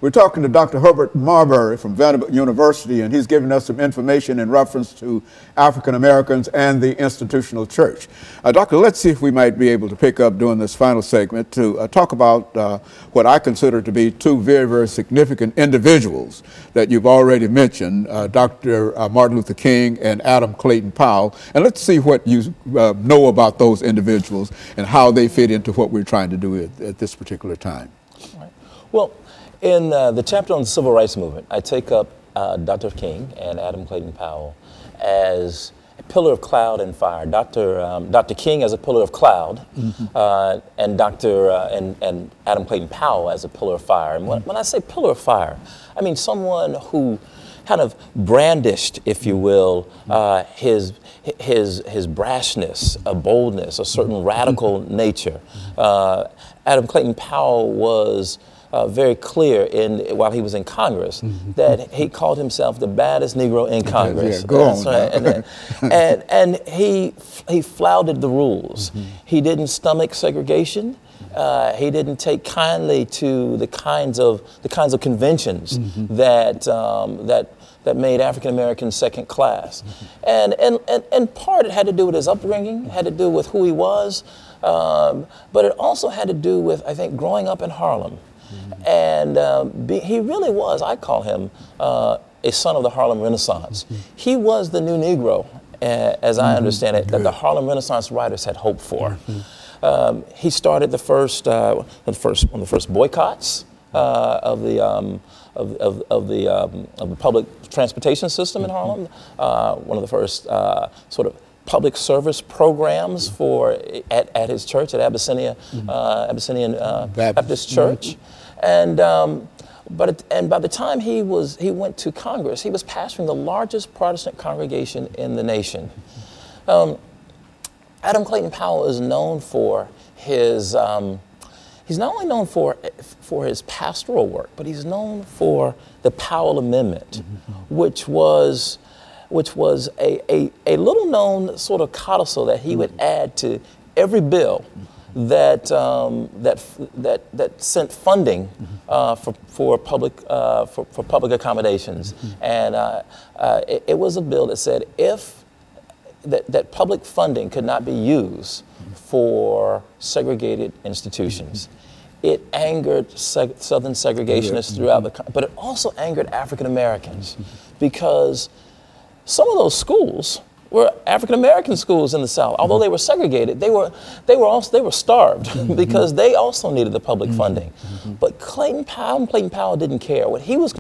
We're talking to Dr. Herbert Marbury from Vanderbilt University, and he's giving us some information in reference to African Americans and the institutional church. Doctor, let's see if we might be able to pick up during this final segment to talk about what I consider to be two very, very significant individuals that you've already mentioned, Dr. Martin Luther King and Adam Clayton Powell. And let's see what you know about those individuals and how they fit into what we're trying to do at this particular time. Right. Well, in the chapter on the Civil Rights Movement, I take up Dr. King and Adam Clayton Powell as a pillar of cloud and fire. Dr. King as a pillar of cloud, and and Adam Clayton Powell as a pillar of fire. And when I say pillar of fire, I mean someone who kind of brandished, if you will, his brashness, a boldness, a certain radical nature. Adam Clayton Powell was very clear while he was in Congress that he called himself the baddest Negro in Congress. Yeah, go on. Right. and he flouted the rules. He didn't stomach segregation. He didn't take kindly to the kinds of conventions that made African Americans second class. And part it had to do with his upbringing, had to do with who he was, but it also had to do with, I think, growing up in Harlem. And he really was, I call him, a son of the Harlem Renaissance. He was the new Negro, as I understand it, that the Harlem Renaissance writers had hoped for. He started one of the first boycotts of the public transportation system in Harlem. One of the first sort of public service programs at his church at Abyssinian Baptist Church. And by the time he went to Congress, he was pastoring the largest Protestant congregation in the nation. Adam Clayton Powell is known for his he's not only known for his pastoral work, but he's known for the Powell Amendment, which was a little known sort of codicil that he would add to every bill that sent funding for public accommodations. And it was a bill that said that public funding could not be used for segregated institutions. It angered Southern segregationists throughout the country, but it also angered African Americans because some of those schools were African American schools in the South. Although they were segregated, they were starved because they also needed the public funding. But Clayton Powell didn't care. What he was